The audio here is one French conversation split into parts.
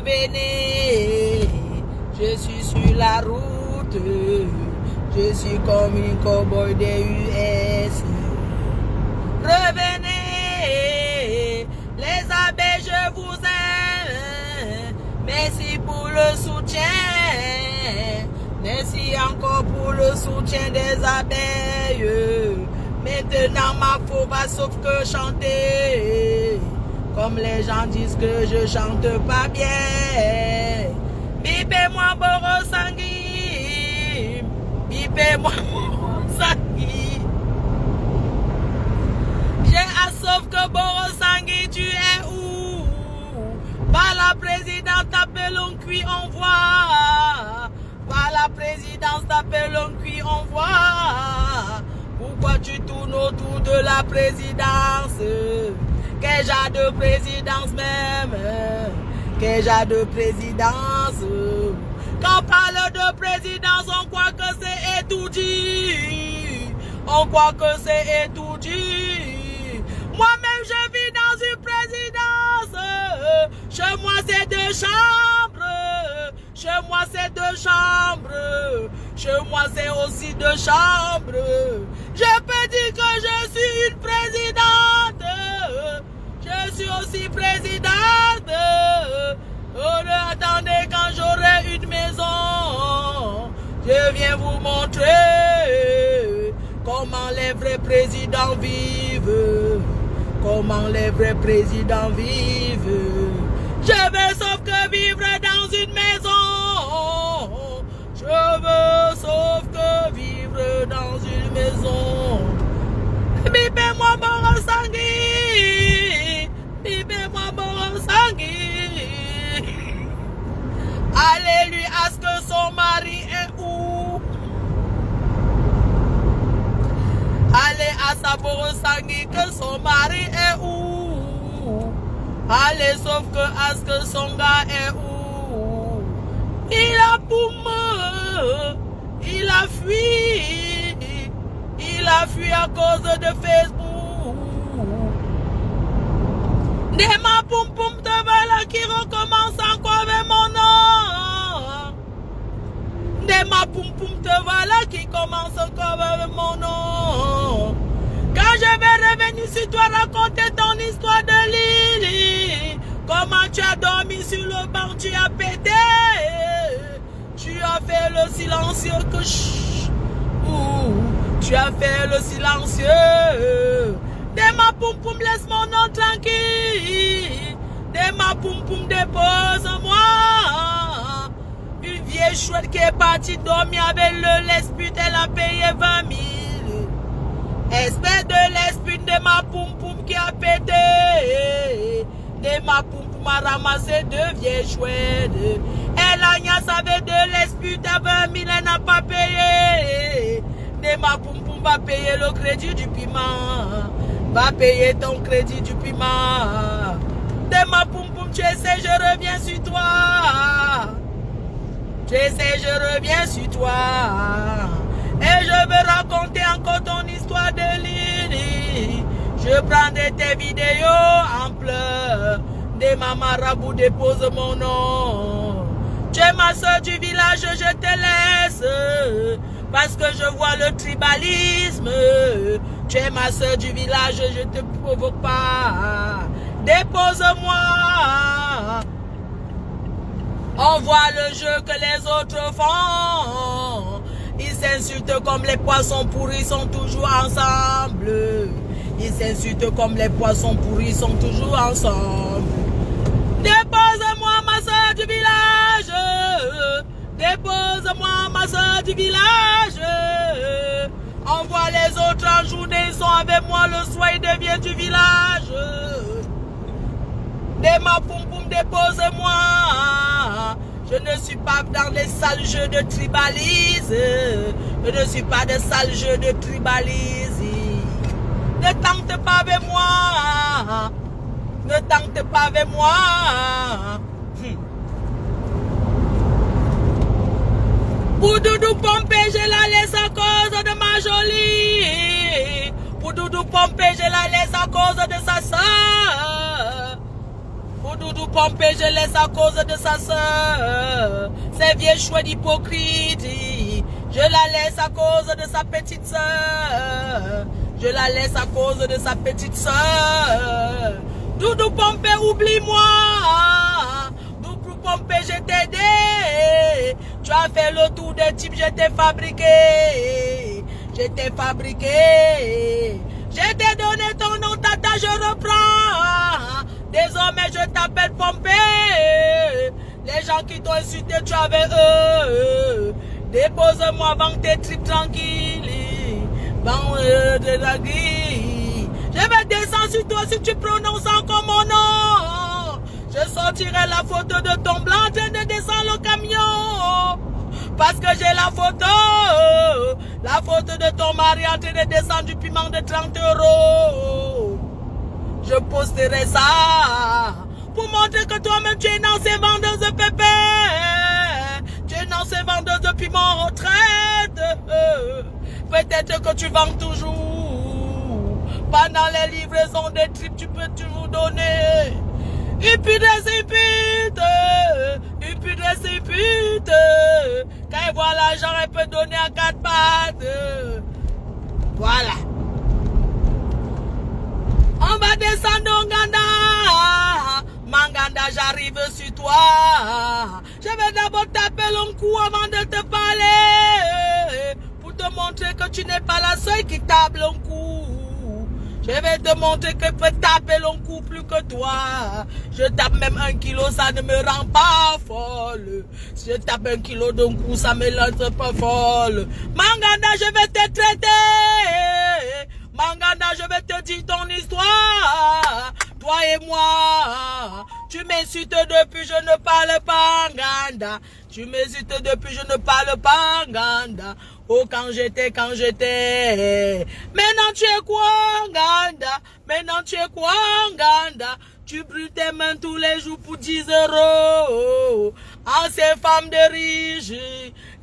revenez. Je suis sur la route. Je suis comme une cowboy des US. Revenez, les abeilles, je vous aime. Merci pour le soutien. Merci encore pour le soutien des abeilles. Maintenant ma peau va sauf que chanter. Comme les gens disent que je chante pas bien. Bipez-moi Borosangui. Bipez-moi Borosangui. J'ai à sauf que Borosangui, tu es où? Par la présidence t'appelle on cuit, on voit. Par la présidence t'appelle on cuit, on voit. Pourquoi tu tournes autour de la présidence? Quel genre de présidence même? Quel genre de présidence? Quand on parle de présidence, on croit que c'est étourdi. On croit que c'est étourdi. Moi-même, je vis dans une présidence. Chez moi, c'est 2 chambres. Chez moi, c'est 2 chambres. Chez moi, c'est aussi 2 chambres. Je peux dire que je suis une présidente. Je suis aussi présidente. Oh, attendez, quand j'aurai une maison, je viens vous montrer comment les vrais présidents vivent. Comment les vrais présidents vivent. Je veux sauf que vivre dans une maison. Je veux sauf que vivre dans une maison. Bipez-moi Borosangui. Bipez-moi Borosangui. Allez lui à ce que son mari est où? Allez à sa Borosangui que son mari est où? Allez sauf que à ce que son gars est où? Il a boumé. Il a fui. Il a fui à cause de Facebook. Des ma poum poum de voilà qui recommence encore avec mon nom. Des ma poum poum de voilà qui commence encore avec mon nom. Quand je vais revenir sur toi raconter ton histoire de Lily. Comment tu as dormi sur le banc, tu as pété. Tu as fait le silencieux que tu as fait le silencieux. Des ma poum poum, laisse mon nom tranquille. Des ma poum poum, dépose-moi. Une vieille chouette qui est partie dormir avec le lespute, elle a payé 20 000. Espèce de lespute de ma poum poum qui a pété. De ma poum poum a ramassé 2 vieilles chouettes. Elle a niasse avec de lespute à 20 000, elle n'a pas payé. De ma poum poum va payer le crédit du piment. Va payer ton crédit du piment. De ma poum poum, tu sais, je reviens sur toi. Tu sais, je reviens sur toi. Et je veux raconter encore ton histoire de Lily. Je prendrai tes vidéos en pleurs. De ma marabout dépose mon nom. Tu es ma soeur du village, je te laisse. Parce que je vois le tribalisme. Tu es ma soeur du village, je te provoque pas. Dépose-moi. On voit le jeu que les autres font. Ils s'insultent comme les poissons pourris sont toujours ensemble. Ils s'insultent comme les poissons pourris sont toujours ensemble. Dépose-moi ma soeur du village. Dépose-moi ma soeur du village. On voit les autres en journée, ils sont avec moi le soir, ils deviennent du village. Des ma poum poum, dépose-moi. Je ne suis pas dans les sales jeux de tribalisme. Je ne suis pas dans sales jeux de tribalisme. Ne tente pas avec moi. Ne tente pas avec moi. Pour Doudou Pompé, je la laisse à cause de ma jolie. Pour Doudou Pompé, je la laisse à cause de sa soeur. Pour Doudou Pompé, je laisse à cause de sa soeur. Ces vieux choix d'hypocrite. Je la laisse à cause de sa petite soeur. Je la laisse à cause de sa petite soeur. Doudou Pompé, oublie-moi. Doudou Pompé, je t'ai aidé. Tu as fait le tour des types, je t'ai fabriqué. Je t'ai fabriqué. Je t'ai donné ton nom, tata, je reprends. Désormais, je t'appelle Pompé. Les gens qui t'ont insulté, tu avais eux. Dépose-moi, vends tes tripes tranquilles. Vends de la grille. Je vais descendre sur toi si tu prononces encore mon nom. Je sortirai la photo de ton blanc en train de descendre le camion. Parce que j'ai la photo. La photo de ton mari en train de descendre du piment de 30 €. Je posterai ça pour montrer que toi-même tu es une ancienne vendeuse de pépé. Tu es une ancienne vendeuse de piment en retraite. Peut-être que tu vends toujours. Pendant les livraisons des tripes, tu peux toujours donner. Une pute c'est pute. Une pute c'est pute. Quand elle voit l'argent, elle peut donner à 4 pattes. Voilà. On va descendre au Nganda. Manganda, j'arrive sur toi. Je vais d'abord taper le cou avant de te parler. Pour te montrer que tu n'es pas la seule qui tape le cou. Je vais te montrer que je peux taper le cou plus que toi. Je tape même 1 kilo, ça ne me rend pas folle. Si je tape 1 kilo d'un coup, ça me lance pas folle. Manganda, je vais te traiter. Manganda, je vais te dire ton histoire. Toi et moi, tu m'insultes depuis, je ne parle pas Nganda. Tu m'insultes depuis, je ne parle pas Nganda. Oh, quand j'étais. Maintenant, tu es quoi, Nganda? Maintenant, tu es quoi, Nganda? Tu brûles tes mains tous les jours pour 10 €. Ancienne femme de riche,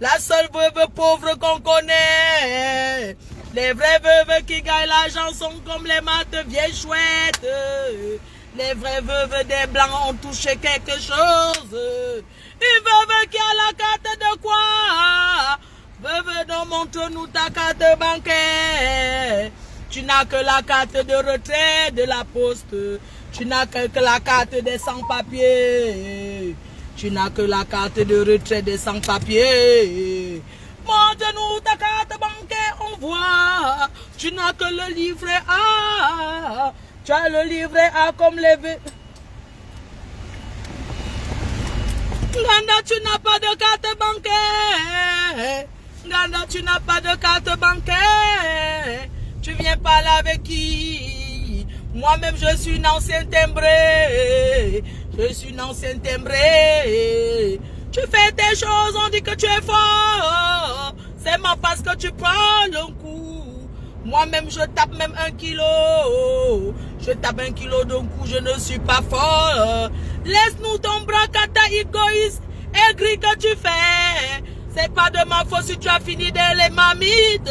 la seule veuve pauvre qu'on connaît. Les vraies veuves qui gagnent l'argent sont comme les maths vieilles chouettes. Les vraies veuves des blancs ont touché quelque chose. Une veuve qui a la carte de quoi? Veuve, donc montre-nous ta carte bancaire. Tu n'as que la carte de retrait de la poste. Tu n'as que la carte des sans-papiers. Tu n'as que la carte de retrait des sans-papiers. Montre-nous ta carte bancaire, on voit. Tu n'as que le livret A. Tu as le livret A comme les... Nganda, tu n'as pas de carte bancaire. Nganda, tu n'as pas de carte bancaire. Tu viens parler avec qui? Moi-même, je suis une ancienne timbrée. Je suis une ancienne timbrée. Tu fais tes choses, on dit que tu es fort. C'est moi parce que tu prends le coup. Moi-même, je tape même 1 kilo. Je tape 1 kilo d'un coup, je ne suis pas fort. Laisse-nous ton bras, kata égoïste, aigri que tu fais. C'est pas de ma faute si tu as fini dans les mamites.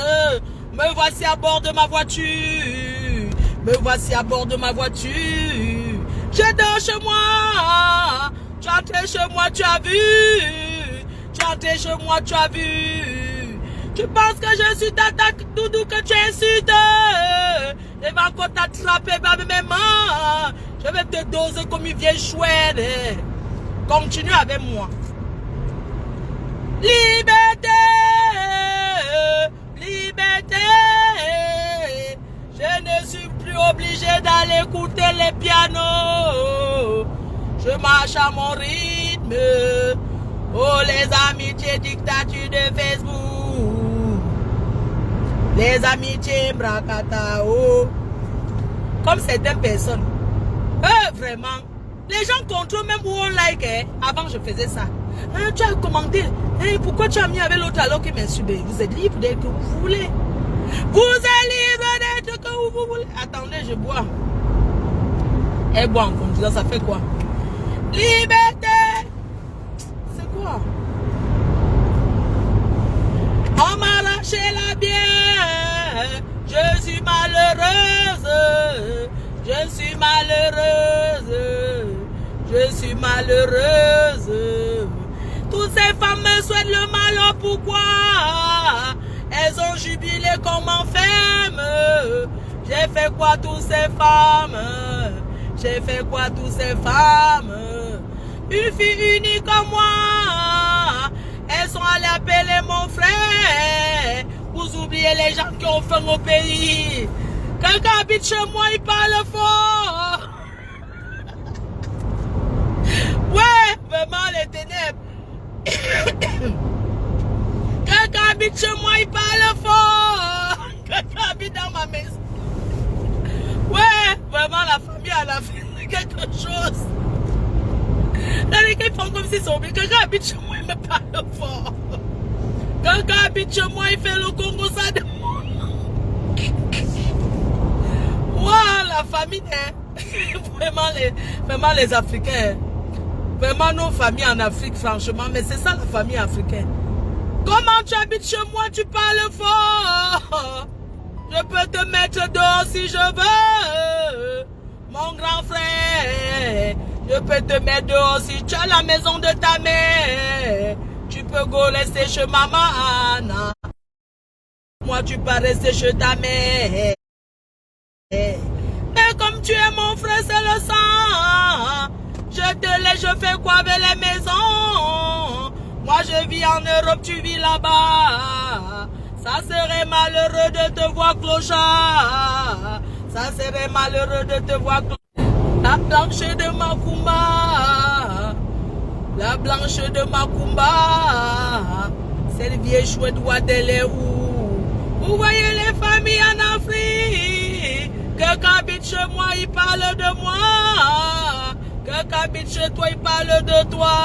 Me voici à bord de ma voiture. Me voici à bord de ma voiture. Je dors chez moi. Tu es entré chez moi, tu as vu. Tu es entré chez moi, tu as vu. Tu penses que je suis tata Doudou que tu insultes. Je vais encore t'attraper par mes mains. Je vais te doser comme une vieille chouette. Continue avec moi. Liberté. Liberté. Je ne suis plus obligé d'aller écouter les pianos. Je marche à mon rythme. Oh, les amitiés dictature de Facebook. Les amitiés bracata. Oh. Comme certaines personnes. Vraiment. Les gens contrôlent même où on like. Avant, je faisais ça. Tu as commenté. Pourquoi tu as mis avec l'autre alors qu'il m'insulte? Vous êtes libre d'être que vous voulez. Vous êtes libre d'être que vous voulez. Attendez, je bois. Elle boit en continuant, ça fait quoi? Liberté. C'est quoi? On m'a lâché la bière. Je suis malheureuse. Je suis malheureuse. Je Je suis malheureuse. Toutes ces femmes me souhaitent le malheur. Pourquoi? Elles ont jubilé comme enferme. J'ai fait quoi toutes ces femmes? J'ai fait quoi toutes ces femmes? Une fille unique comme moi. Elles sont allées appeler mon frère. Vous oubliez les gens qui ont faim au pays. Quelqu'un habite chez moi, il parle fort. Ouais, vraiment les ténèbres. Quelqu'un habite chez moi, il parle fort. Quelqu'un habite dans ma maison. Ouais, vraiment la famille elle a fait quelque chose. Les gens font comme s'ils sont oubliés. Quelqu'un habite chez moi, il me parle fort. Quelqu'un habite chez moi, il fait le Congo ça de moi. Wow, la famille, hein. vraiment les Africains. Vraiment nos familles en Afrique, franchement. Mais c'est ça la famille africaine. Comment tu habites chez moi, tu parles fort. Je peux te mettre dehors si je veux. Mon grand frère. Je peux te mettre dehors si tu as la maison de ta mère. Tu peux go rester chez maman Anna. Moi, tu peux rester chez ta mère. Mais comme tu es mon frère, c'est le sang. Je te laisse, je fais quoi avec les maisons? Moi, je vis en Europe, tu vis là-bas. Ça serait malheureux de te voir clochard. Ça serait malheureux de te voir clochard. La blanche de Macumba. La blanche de Macumba. Cette vieille chouette doit aller où? Vous voyez les familles en Afrique. Quelqu'un habite chez moi, il parle de moi. Quelqu'un habite chez toi, il parle de toi.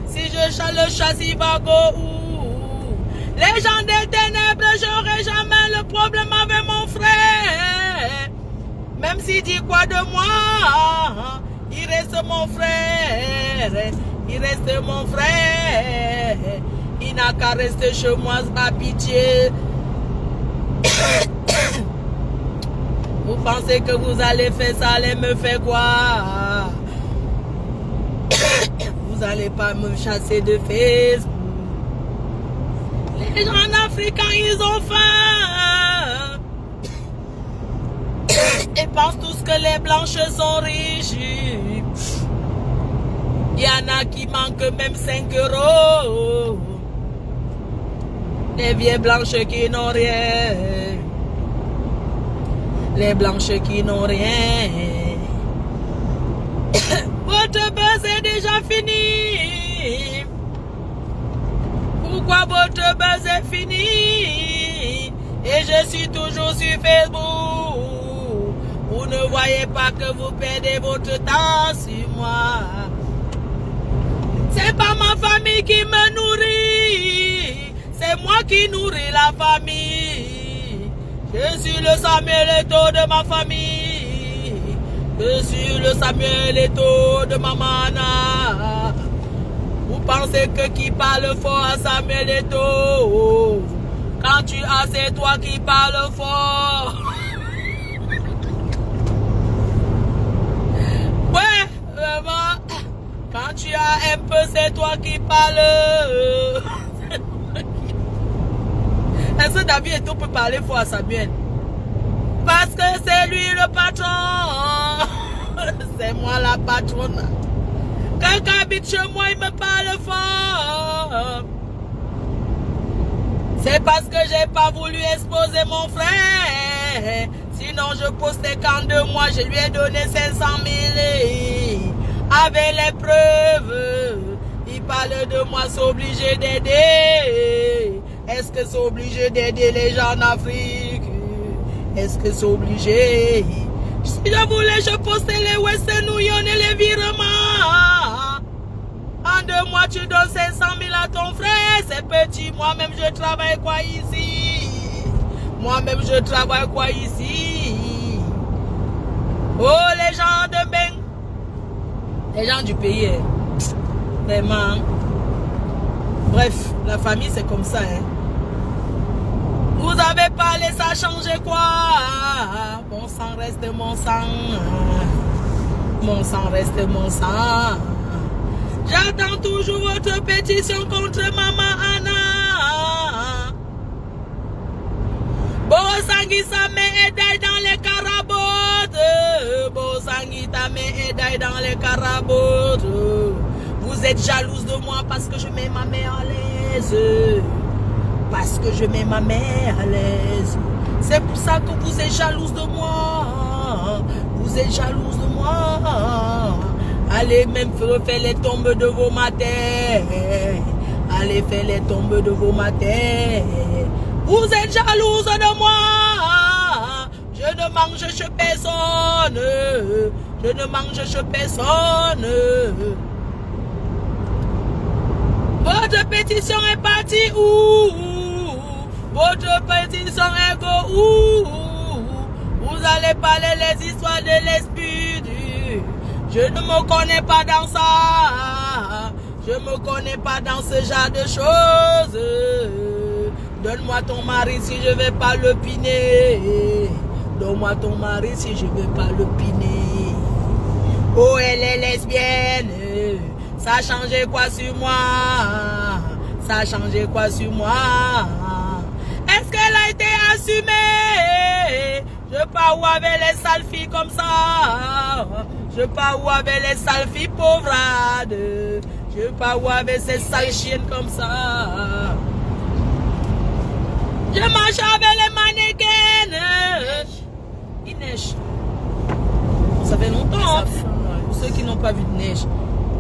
Si je chasse le chasse, il va go où? Les gens des ténèbres, j'aurai jamais le problème avec mon frère. Même s'il dit quoi de moi, il reste mon frère. Il reste mon frère. Il n'a qu'à rester chez moi, c'est pas pitié. Vous pensez que vous allez faire ça, allez me faire quoi? Vous allez pas me chasser de Facebook. Les gens africains, ils ont faim. Ils pensent tous que les blanches sont riches. Il y en a qui manquent même 5 euros. Les vieilles blanches qui n'ont rien. Les blanches qui n'ont rien. Votre buzz est déjà fini. Pourquoi votre buzz est fini? Et je suis toujours sur Facebook. Vous ne voyez pas que vous perdez votre temps sur moi. C'est pas ma famille qui me nourrit. C'est moi qui nourris la famille. Je suis le Samuel Eto'o de ma famille. Je suis le Samuel Eto'o de ma mana. Vous pensez que qui parle fort à Samuel Eto'o? Quand tu as, c'est toi qui parles fort. Ouais, vraiment. Quand tu as un peu, c'est toi qui parles. Est-ce que David Eto'o peut parler fort à Samuel? Parce que c'est lui le patron. C'est moi la patronne. Quelqu'un habite chez moi, il me parle fort. C'est parce que j'ai pas voulu exposer mon frère. Sinon je postais qu'en 2 mois, je lui ai donné 500 000. Avec les preuves. Il parle de moi, c'est obligé d'aider. Est-ce que c'est obligé d'aider les gens en Afrique? Est-ce que c'est obligé? Si je voulais, je postais les Western Union et les virements. En 2 mois, tu donnes 500 000 à ton frère. C'est petit. Moi-même, je travaille quoi ici? Moi-même, je travaille quoi ici? Oh, les gens de Beng. Les gens du pays. Vraiment. Bref, la famille, c'est comme ça. Vous avez parlé, ça a changé quoi? Mon sang reste mon sang. Mon sang reste mon sang. J'attends toujours votre pétition contre Maman Anna. Bosangi sa me aide dans les carabotes. Bosangi ta me aide dans les carabotes. Vous êtes jalouse de moi parce que je mets ma mère à l'aise. Parce que je mets ma mère à l'aise. C'est pour ça que vous êtes jalouse de moi. Vous êtes jalouse de moi. Allez même faire les tombes de vos matins. Allez faire les tombes de vos matins. Vous êtes jalouse de moi. Je ne mange chez personne. Je ne mange chez personne. Votre pétition est partie où? Votre pétition est go où? Vous allez parler les histoires de l'esprit. Je ne me connais pas dans ça. Je ne me connais pas dans ce genre de choses. Donne-moi ton mari si je ne vais pas le piner. Donne-moi ton mari si je ne vais pas le piner. Oh, elle est lesbienne. Ça a changé quoi sur moi? Ça a changé quoi sur moi? Est-ce qu'elle a été assumée? Je pars où avec les sales filles comme ça. Je pars où avec les sales filles pauvrades. Je pars où avec ces sales chiennes comme ça. Je marche avec les mannequins. Il neige. Ça fait longtemps. Hein? Pour ceux qui n'ont pas vu de neige.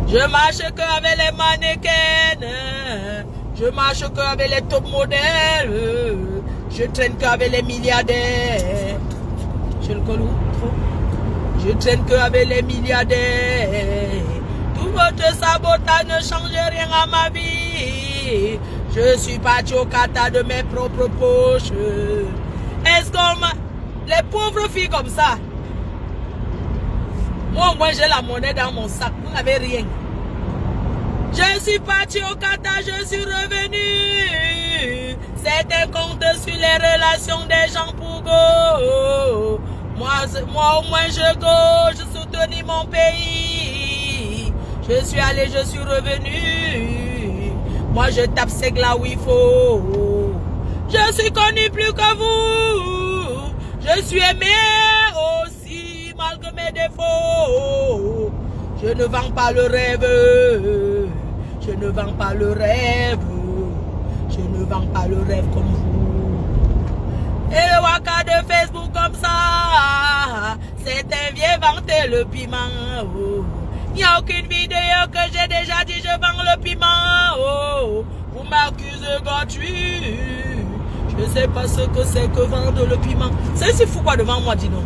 Je marche qu'avec les mannequins. Je marche qu'avec les top modèles. Je traîne qu'avec les milliardaires. Je le colle où? Trop. Je traîne qu'avec les milliardaires. Tout votre sabotage ne change rien à ma vie. Je suis parti au Qatar de mes propres poches. Est-ce qu'on m'a... Les pauvres filles comme ça. Moi au moins j'ai la monnaie dans mon sac. Vous n'avez rien. Je suis parti au Qatar, je suis revenu. C'est un compte sur les relations des gens pour go. Moi au moins je go, je soutenu mon pays. Je suis allé, je suis revenu. Moi je tape ces glas où il faut. Je suis connu plus que vous. Je suis aimé aussi malgré mes défauts. Je ne vends pas le rêve. Je ne vends pas le rêve. Je ne vends pas le rêve comme vous. Et le waka de Facebook comme ça, c'est un vieux vanté le piment. Oh. Il n'y a aucune vidéo que j'ai déjà dit je vends le piment. Oh. Vous m'accusez gratuit. Je ne sais pas ce que c'est que vendre le piment. C'est si fou quoi devant moi, dis non.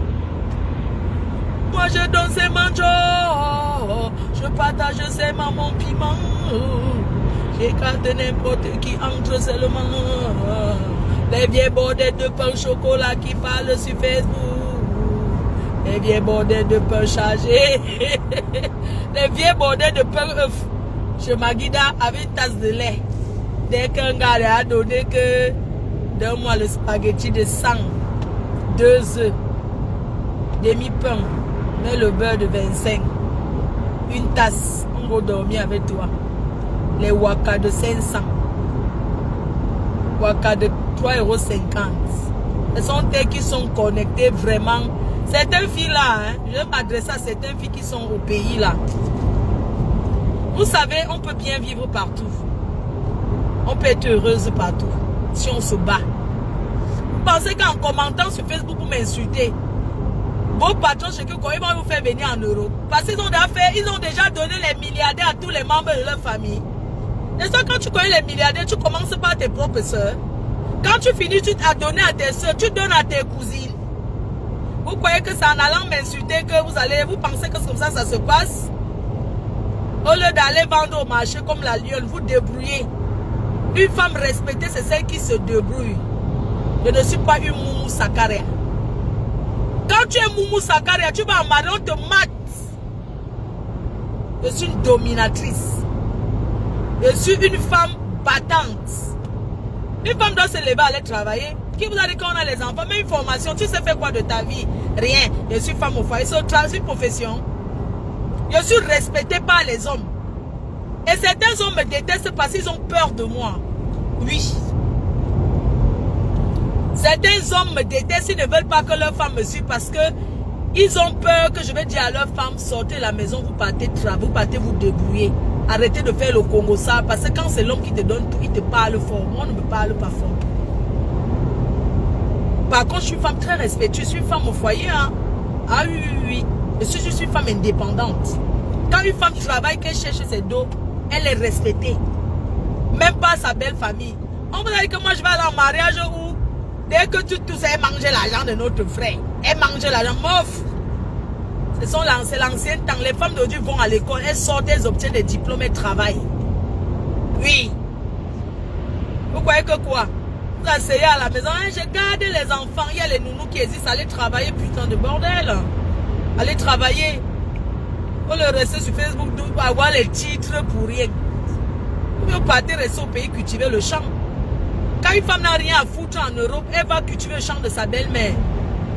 Moi je donne ces manjots. Je partage ces mamans piment. J'écarte n'importe qui entre seulement. Les vieilles bordels de pain au chocolat qui parlent sur Facebook. Les vieilles bordels de pain chargés. Les vieilles bordels de pain œuf. Chez Maguida avec une tasse de lait. Dès qu'un gars a donné que donne-moi le spaghetti de sang, 2 œufs, demi-pain, mais le beurre de 25, une tasse, on va dormir avec toi. Les waka de 500, waka de 3,50 €. Ce sont eux qui sont connectés vraiment. Certaines filles là, hein, je vais m'adresser à certaines filles qui sont au pays là. Vous savez, on peut bien vivre partout. On peut être heureuse partout. Si on se bat. Vous pensez qu'en commentant sur Facebook vous m'insultez, vos patrons chez Kiko, ils vont vous faire venir en Europe. Parce qu'ils ont déjà donné les milliardaires à tous les membres de leur famille. Et ça, quand tu connais les milliardaires, tu commences par tes propres soeurs. Quand tu finis, tu as donné à tes soeurs, tu donnes à tes cousines. Vous croyez que c'est en allant m'insulter que vous pensez que comme ça se passe? Au lieu d'aller vendre au marché comme la lionne, vous débrouillez. Une femme respectée, c'est celle qui se débrouille. Je ne suis pas une Moumou Sakaria. Quand tu es Moumou Sakaria, tu vas en marier, on te mate. Je suis une dominatrice. Je suis une femme battante. Une femme doit se lever, aller travailler. Qui vous a dit qu'on a les enfants? Mais une formation, tu sais faire quoi de ta vie? Rien. Je suis femme au foyer. C'est une profession. Je suis respectée par les hommes. Et certains hommes me détestent parce qu'ils ont peur de moi. Oui. Certains hommes me détestent, ils ne veulent pas que leur femme me suive parce que ils ont peur que je vais dire à leur femme, sortez de la maison, vous partez travailler, vous partez vous débrouiller. Arrêtez de faire le Congo ça, parce que quand c'est l'homme qui te donne tout, il te parle fort. Moi, on ne me parle pas fort. Par contre, je suis une femme très respectueuse, je suis une femme au foyer. Hein. Ah oui, oui, oui. Je suis une femme indépendante. Quand une femme travaille, qu'elle cherche ses dos, elle est respectée. Même pas sa belle famille. On vous a dit que moi, je vais aller en mariage où, dès que tu tousses, elle mange l'argent de notre frère. Elle mange l'argent, mof. C'est l'ancien temps. Les femmes d'aujourd'hui vont à l'école, elles sortent, elles obtiennent des diplômes, elles travaillent. Oui. Vous croyez que quoi? Vous asseyez à la maison, hein, j'ai gardé les enfants, il y a les nounous qui existent, allez travailler, putain de bordel. Allez travailler. Vous le restez sur Facebook, pour avoir les titres pour rien. Vous partez rester au pays cultiver le champ. Quand une femme n'a rien à foutre en Europe, elle va cultiver le champ de sa belle-mère.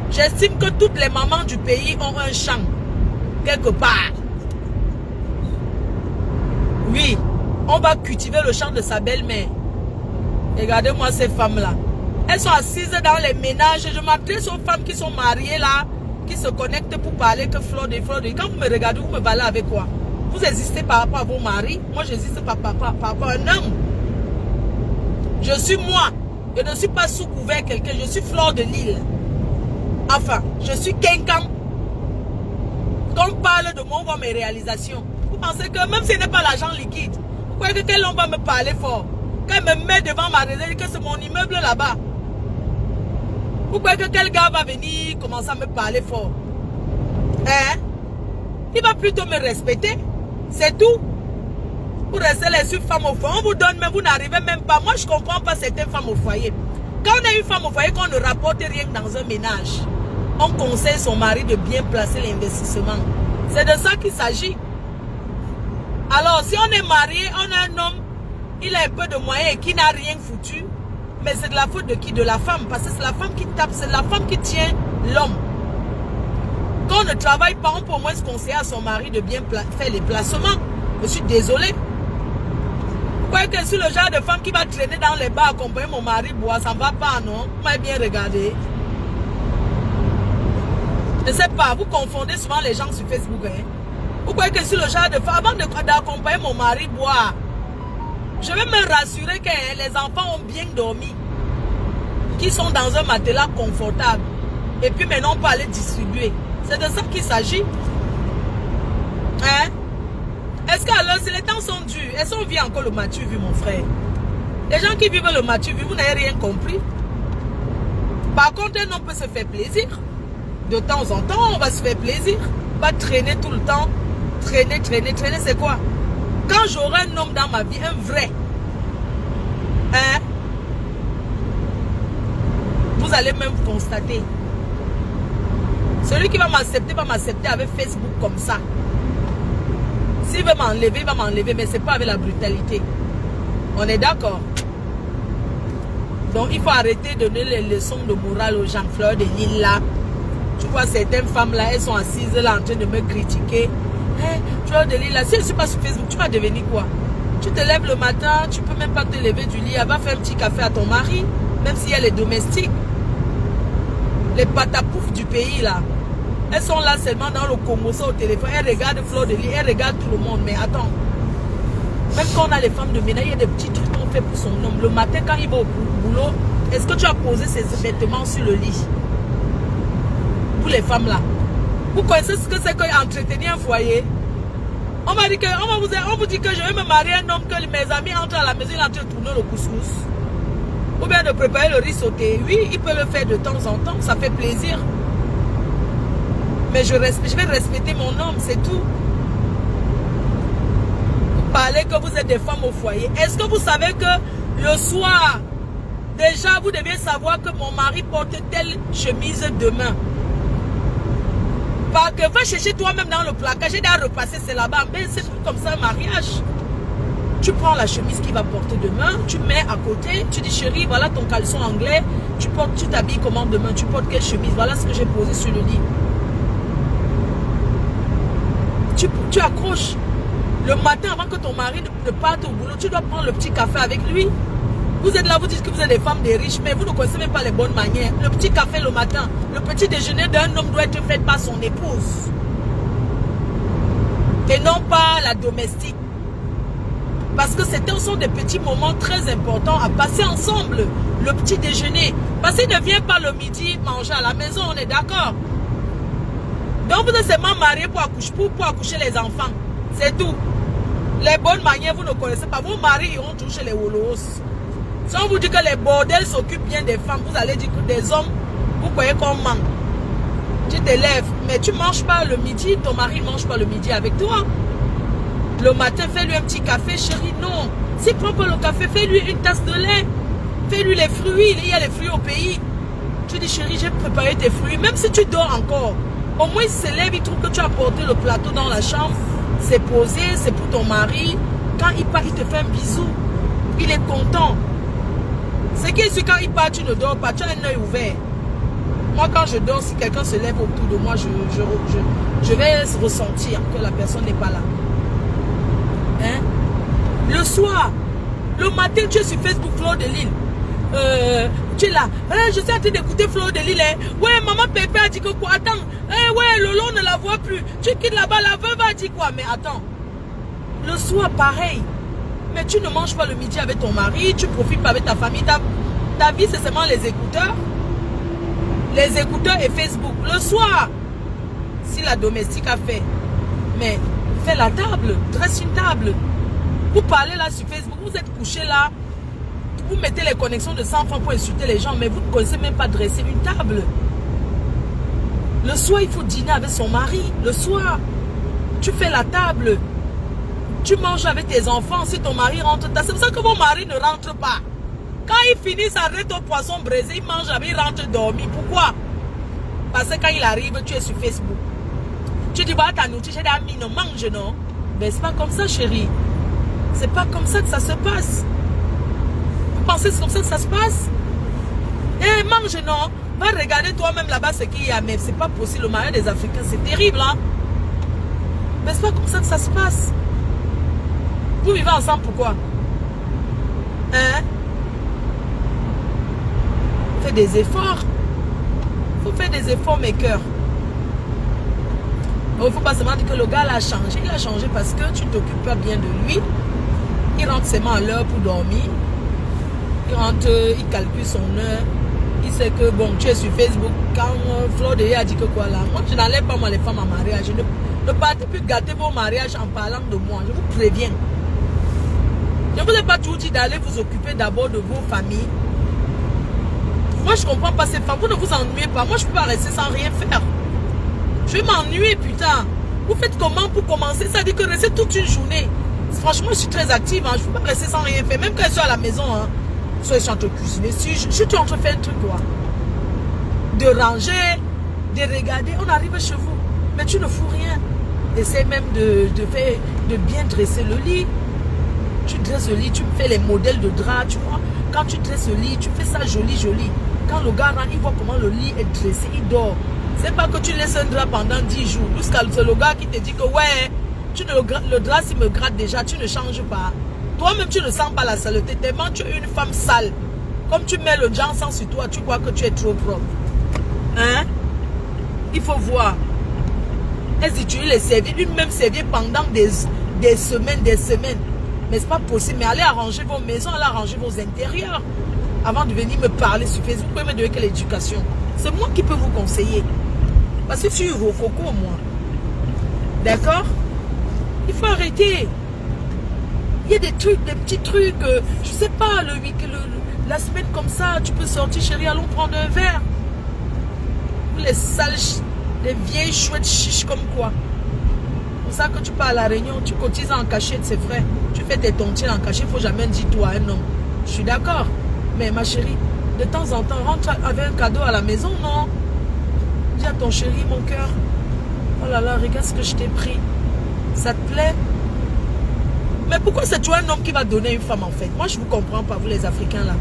J'estime que toutes les mamans du pays ont un champ. Quelque part. Oui, on va cultiver le champ de sa belle-mère. Regardez-moi ces femmes-là. Elles sont assises dans les ménages. Je m'adresse aux femmes qui sont mariées là, qui se connectent pour parler que fleur de. Quand vous me regardez, vous me parlez avec quoi? Vous existez par rapport à vos maris. Moi, j'existe par rapport à un homme. Je suis moi. Je ne suis pas sous couvert quelqu'un. Je suis Fleur de Lille. Enfin, je suis quelqu'un. Quand on parle de moi, on voit mes réalisations. Vous pensez que même si ce n'est pas l'argent liquide, vous croyez que quel homme va me parler fort? Quand il me met devant ma réserve, que c'est mon immeuble là-bas. Vous croyez que quel gars va venir commencer à me parler fort? Hein? Il va plutôt me respecter. C'est tout. Vous restez les femmes au foyer. On vous donne, mais vous n'arrivez même pas. Moi, je ne comprends pas certaines femmes au foyer. Quand on a une femme au foyer, qu'on ne rapporte rien dans un ménage, on conseille son mari de bien placer l'investissement. C'est de ça qu'il s'agit. Alors, si on est marié, on a un homme, il a un peu de moyens et qui n'a rien foutu, mais c'est de la faute de qui? De la femme. Parce que c'est la femme qui tape, c'est la femme qui tient l'homme. Quand on ne travaille pas, on peut au moins se conseiller à son mari de bien faire les placements. Je suis désolée. Vous croyez que je suis le genre de femme qui va traîner dans les bars, accompagner mon mari boire, ça ne va pas, non? Vous m'avez bien regardé. Je ne sais pas, vous confondez souvent les gens sur Facebook. Hein? Vous croyez que je suis le genre de femme, avant d'accompagner mon mari boire, je vais me rassurer que les enfants ont bien dormi, qu'ils sont dans un matelas confortable. Et puis maintenant, on peut aller distribuer. C'est de ça qu'il s'agit. Hein? Est-ce que alors, si les temps sont durs, est-ce qu'on vit encore le mature vu, mon frère? Les gens qui vivent le mature vu, vous n'avez rien compris. Par contre, un homme peut se faire plaisir. De temps en temps, on va se faire plaisir. On va traîner tout le temps. Traîner, c'est quoi? Quand j'aurai un homme dans ma vie, un vrai, hein, vous allez même constater. Celui qui va m'accepter avec Facebook comme ça. S'il veut m'enlever, il va m'enlever, mais ce n'est pas avec la brutalité. On est d'accord? Donc, il faut arrêter de donner les leçons de morale aux gens. Fleur de Lille là. Tu vois, certaines femmes là, elles sont assises là en train de me critiquer. Hey, Fleur de Lille là, si je ne suis pas sur Facebook, tu vas devenir quoi? Tu te lèves le matin, tu ne peux même pas te lever du lit. Elle va faire un petit café à ton mari, même si elle est domestique. Les patapoufs du pays là. Elles sont là seulement dans le Congo, ça au téléphone. Elles regardent Fleur de Lille, elles regardent tout le monde. Mais attends, même quand on a les femmes de ménage, il y a des petits trucs qu'on fait pour son homme. Le matin, quand il va au boulot, est-ce que tu as posé ses vêtements sur le lit? Pour les femmes là. Vous connaissez ce que c'est qu'entretenir un foyer? On m'a dit que, on vous dit que je vais me marier un homme, que mes amis entrent à la maison, ils entrent de tourner le couscous. Ou bien de préparer le riz sauté. Oui, il peut le faire de temps en temps, ça fait plaisir. Mais je vais respecter mon homme, c'est tout. Vous parlez que vous êtes des femmes au foyer. Est-ce que vous savez que le soir, déjà vous devez savoir que mon mari porte telle chemise demain? Pas que va chercher toi-même dans le placard, j'ai déjà repassé, c'est là-bas. Mais c'est pas comme ça un mariage. Tu prends la chemise qu'il va porter demain, tu mets à côté, tu dis chérie, voilà ton caleçon anglais, tu t'habilles comment demain, tu portes quelle chemise, voilà ce que j'ai posé sur le lit. tu accroches. Le matin, avant que ton mari ne parte au boulot, tu dois prendre le petit café avec lui. Vous êtes là, vous dites que vous êtes des femmes des riches, mais vous ne connaissez même pas les bonnes manières. Le petit café le matin, le petit déjeuner d'un homme doit être fait par son épouse. Et non pas la domestique. Parce que ce sont des petits moments très importants à passer ensemble. Le petit déjeuner. Parce qu'il ne vient pas le midi manger à la maison, on est d'accord. Donc vous êtes seulement mariés pour accoucher les enfants. C'est tout. Les bonnes manières, vous ne connaissez pas. Vos maris iront toujours chez les Wolos. Si on vous dit que les bordels s'occupent bien des femmes, vous allez dire que des hommes, vous croyez qu'on manque. Tu te lèves, mais tu ne manges pas le midi, ton mari ne mange pas le midi avec toi. Le matin, fais-lui un petit café, chérie. Non. S'il ne prend pas le café, fais-lui une tasse de lait. Fais-lui les fruits. Il y a les fruits au pays. Tu dis, chérie, j'ai préparé tes fruits. Même si tu dors encore, au moins il se lève, il trouve que tu as porté le plateau dans la chambre. C'est posé, c'est pour ton mari. Quand il part, il te fait un bisou. Il est content. C'est qui est quand il part, tu ne dors pas. Tu as un œil ouvert. Moi, quand je dors, si quelqu'un se lève autour de moi, je vais ressentir que la personne n'est pas là. Hein? Le soir, le matin, tu es sur Facebook, Fleur de Lille. Tu es là. Je suis en train d'écouter Fleur de Lille. Hein? Ouais, maman Pépé a dit que quoi? Attends. Ouais, Lolo ne la voit plus. Tu quittes là-bas, la veuve a dit quoi? Mais attends. Le soir, pareil. Mais tu ne manges pas le midi avec ton mari. Tu profites pas avec ta famille. Ta vie, c'est seulement les écouteurs. Les écouteurs et Facebook. Le soir, si la domestique a fait, mais fais la table, dresse une table. Vous parlez là sur Facebook, vous êtes couché là, vous mettez les connexions de 100 francs pour insulter les gens, mais vous ne connaissez même pas dresser une table. Le soir, il faut dîner avec son mari. Le soir, tu fais la table. Tu manges avec tes enfants. Si ton mari rentre, c'est pour ça que vos maris ne rentrent pas. Quand ils finissent, arrête au poisson braisé, ils mangent avec, ils rentrent dormir. Pourquoi? Parce que quand il arrive, tu es sur Facebook. Tu dis, voilà ta nourriture, j'ai des amis, non, mange, non. Mais c'est pas comme ça, chérie. C'est pas comme ça que ça se passe. Vous pensez que c'est comme ça que ça se passe? Eh, mange, non. Va regarder toi-même là-bas ce qu'il y a. Mais c'est pas possible, le mariage des Africains, c'est terrible, hein. Mais c'est pas comme ça que ça se passe. Vous vivez ensemble, pourquoi? Hein? Faites des efforts. Il faut faire des efforts, mes cœurs. Il ne faut pas seulement dire que le gars a changé. Il a changé parce que tu ne t'occupes pas bien de lui. Il rentre seulement à l'heure pour dormir. Il rentre, il calcule son heure. Il sait que, bon, tu es sur Facebook. Quand Fleur de Lille a dit que quoi là, moi, je n'enlève pas moi les femmes en mariage. Je ne partez plus gâter vos mariages en parlant de moi. Je vous préviens. Je ne vous ai pas toujours dit d'aller vous occuper d'abord de vos familles. Moi, je ne comprends pas ces femmes. Vous ne vous ennuyez pas. Moi, je ne peux pas rester sans rien faire. Je vais m'ennuyer, putain. Vous faites comment pour commencer? Ça dit que rester toute une journée. Franchement, je suis très active. Hein. Je ne peux pas rester sans rien faire. Même quand je suis à la maison, hein. Soit je suis en train de cuisiner. Si je suis en train de faire un truc, quoi. De ranger, de regarder. On arrive chez vous. Mais tu ne fous rien. Essaie même de bien dresser le lit. Tu dresses le lit, tu fais les modèles de drap, tu vois. Quand tu dresses le lit, tu fais ça joli, joli. Quand le gars rentre, il voit comment le lit est dressé, il dort. C'est pas que tu laisses un drap pendant 10 jours. Jusqu'à c'est le gars qui te dit que ouais, le drap s'il me gratte déjà, tu ne changes pas. Toi-même, tu ne sens pas la saleté. Tellement tu es une femme sale. Comme tu mets le janson sur toi, tu crois que tu es trop propre. Hein? Il faut voir. Est-ce que tu les servir, une même servir pendant des semaines, des semaines. Mais ce n'est pas possible. Mais allez arranger vos maisons, allez arranger vos intérieurs. Avant de venir me parler sur Facebook, vous pouvez me donner quelle éducation? C'est moi qui peux vous conseiller. Parce que je suis rococo, moi. D'accord? Il faut arrêter. Il y a des trucs, des petits trucs. Je ne sais pas, la semaine comme ça, tu peux sortir, chérie, allons prendre un verre. Les sales, les vieilles chouettes chiches comme quoi. C'est ça que tu pars à la réunion, tu cotises en cachette, c'est vrai. Tu fais tes tontines en cachette, il ne faut jamais dire toi un homme. Je suis d'accord. Mais ma chérie, de temps en temps, rentre avec un cadeau à la maison, non? Dis à ton chéri, mon cœur, oh là là, regarde ce que je t'ai pris. Ça te plaît? Mais pourquoi c'est toi un homme qui va donner une femme en fait? Moi, je ne vous comprends pas, vous les Africains là.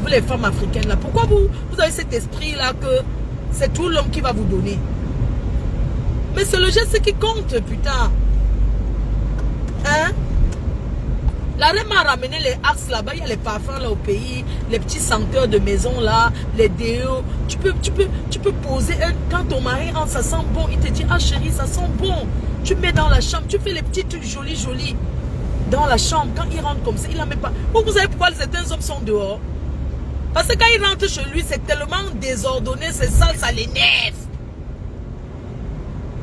Vous les femmes africaines là. Pourquoi vous avez cet esprit là que c'est tout l'homme qui va vous donner? Mais c'est le geste qui compte, putain. Hein? La reine m'a ramené les axes là-bas, il y a les parfums là au pays, les petits senteurs de maison là, les déos. Tu peux poser quand ton mari entre, ça sent bon, il te dit, ah chérie, ça sent bon. Tu mets dans la chambre, tu fais les petits trucs jolis dans la chambre. Quand il rentre comme ça, il n'en met pas. Vous savez pourquoi certains hommes sont dehors? Parce que quand il rentre chez lui, c'est tellement désordonné, c'est sale, ça l'énerve.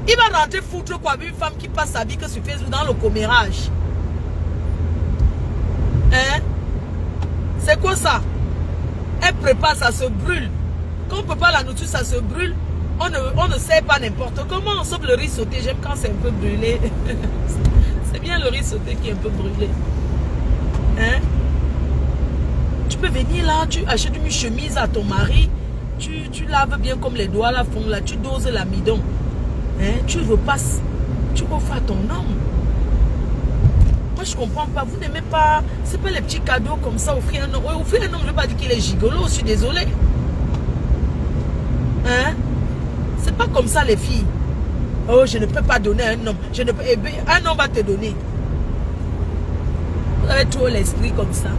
Il va rentrer foutre quoi, une femme qui passe sa vie que sur Facebook dans le commérage. Hein? C'est quoi ça? Elle prépare, ça se brûle. Quand on prépare la nourriture, ça se brûle. On ne sait pas n'importe comment, sauf le riz sauté. J'aime quand c'est un peu brûlé. C'est bien le riz sauté qui est un peu brûlé. Hein? Tu peux venir là, tu achètes une chemise à ton mari. Tu laves bien comme les doigts là font là. Tu doses l'amidon. Hein? Tu repasses. Tu offres à ton homme. Moi, je comprends pas. Vous n'aimez pas... C'est pas les petits cadeaux comme ça, offrir un homme. Ouais, offrir un homme, je ne veux pas dire qu'il est gigolo. Je suis désolée. Hein? C'est pas comme ça, les filles. Oh, je ne peux pas donner à un homme. Je ne peux... Un homme va te donner. Vous avez trop l'esprit comme ça.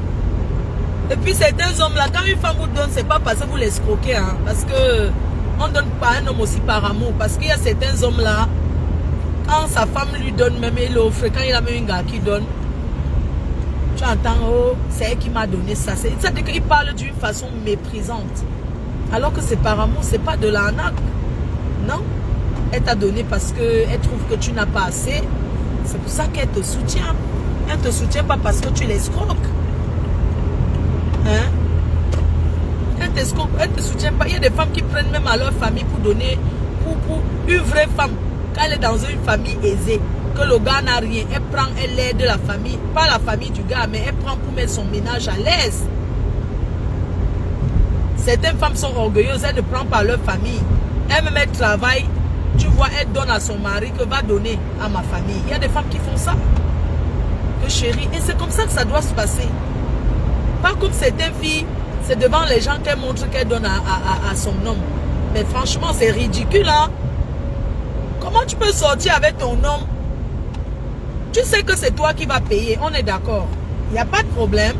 Et puis, certains hommes-là, quand une femme vous donne, c'est pas parce que vous l'escroquez. Hein, parce que on ne donne pas un homme aussi par amour. Parce qu'il y a certains hommes-là, quand sa femme lui donne, même il offre, quand il a même un gars qui donne, tu entends, oh, c'est elle qui m'a donné ça. C'est-à-dire qu'il parle d'une façon méprisante. Alors que c'est par amour, c'est pas de l'arnaque. Non. Elle t'a donné parce qu'elle trouve que tu n'as pas assez. C'est pour ça qu'elle te soutient. Elle ne te soutient pas parce que tu l'escroques. Hein? Elle ne te soutient pas. Il y a des femmes qui prennent même à leur famille pour donner, pour une vraie femme. Quand elle est dans une famille aisée, que le gars n'a rien, elle prend, elle aide la famille, pas la famille du gars, mais elle prend pour mettre son ménage à l'aise. Certaines femmes sont orgueilleuses, elles ne prennent pas leur famille. Elle-même, elle travaille, tu vois, elle donne à son mari que va donner à ma famille. Il y a des femmes qui font ça. Que chérie, et c'est comme ça que ça doit se passer. Pas comme certaines filles, c'est devant les gens qu'elle montre qu'elle donne à son homme. Mais franchement, c'est ridicule, hein. Comment tu peux sortir avec ton homme? Tu sais que c'est toi qui vas payer, on est d'accord. Il n'y a pas de problème.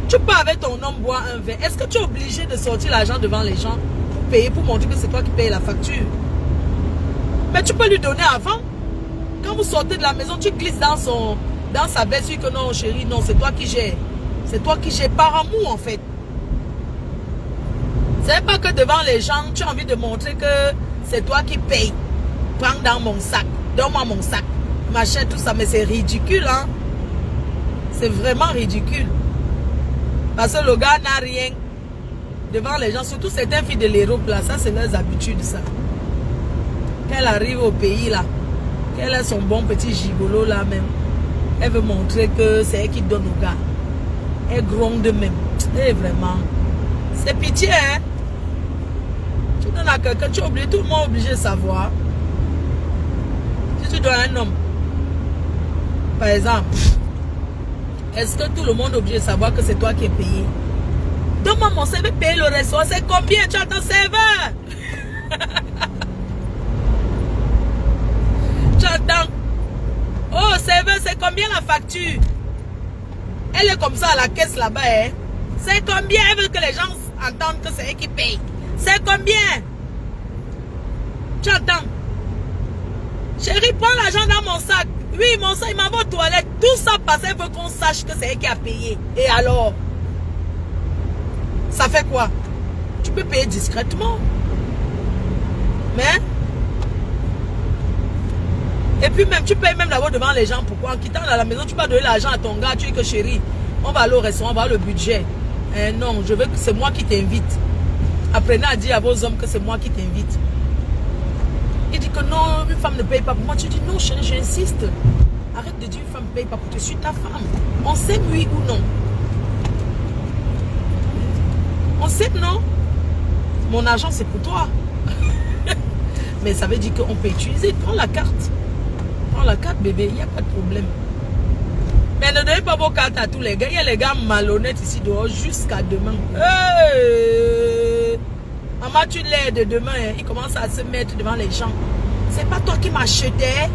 Tu peux avec ton homme boire un verre. Est-ce que tu es obligé de sortir l'argent devant les gens pour payer, pour montrer que c'est toi qui payes la facture? Mais tu peux lui donner avant. Quand vous sortez de la maison, tu glisses dans sa veste, tu dis que non chérie, non, c'est toi qui gères. C'est toi qui gères par amour en fait. C'est pas que devant les gens, tu as envie de montrer que c'est toi qui payes. Prends dans mon sac, donne-moi mon sac, machin, tout ça, mais c'est ridicule, hein. C'est vraiment ridicule. Parce que le gars n'a rien devant les gens, surtout certaines filles de l'Europe, là, ça c'est leurs habitudes, ça. Quand elle arrive au pays, là, qu'elle a son bon petit gigolo, là, même, elle veut montrer que c'est elle qui donne au gars. Elle gronde même. Et vraiment, c'est pitié, hein. Tu donnes à quelqu'un, tu es obligé, tout le monde est obligé de savoir. Si tu donnes à un homme, par exemple, est-ce que tout le monde est obligé de savoir que c'est toi qui es payé? Donne-moi mon CV, payer le restaurant, c'est combien? Tu as ton serveur? Tu entends? Oh, serveur, c'est combien la facture? Elle est comme ça à la caisse là-bas, hein? C'est combien? Elle veut que les gens entendent que c'est elle qui paye. C'est combien? Tu entends? Chérie, prends l'argent dans mon sac. Oui, mon sac, il m'envoie aux toilettes. Tout ça parce qu'elle veut qu'on sache que c'est elle qui a payé. Et alors? Ça fait quoi? Tu peux payer discrètement. Mais? Et puis même, tu payes même d'abord devant les gens. Pourquoi? En quittant à la maison, tu vas donner l'argent à ton gars. Tu dis que chérie, on va aller au restaurant, on va avoir le budget. Non, je veux que c'est moi qui t'invite. Apprenez à dire à vos hommes que c'est moi qui t'invite. Il dit que non, une femme ne paye pas pour moi. Tu dis non, chérie, j'insiste. Arrête de dire une femme ne paye pas pour toi. Je suis ta femme. On s'aime, oui ou non? On s'aime, non? Mon argent, c'est pour toi. Mais ça veut dire qu'on peut utiliser. Prends la carte. Prends la carte, bébé. Il n'y a pas de problème. Mais ne donnez pas vos cartes à tous les gars. Il y a les gars malhonnêtes ici dehors jusqu'à demain. Hey! Maman, tu l'aides demain. Hein. Il commence à se mettre devant les gens. C'est pas toi qui m'achetais.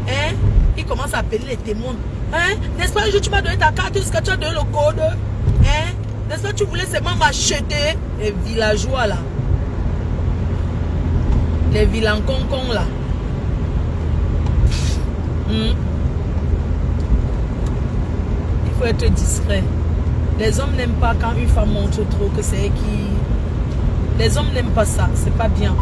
Hein? Il commence à appeler les témoins. Hein? N'est-ce pas un jour tu m'as donné ta carte, est-ce que tu as donné le code? Hein? N'est-ce pas tu voulais seulement m'acheter? Les villageois là. Les vilains concons là. Il faut être discret. Les hommes n'aiment pas quand une femme montre trop que c'est elle qui... Les hommes n'aiment pas ça, c'est pas bien.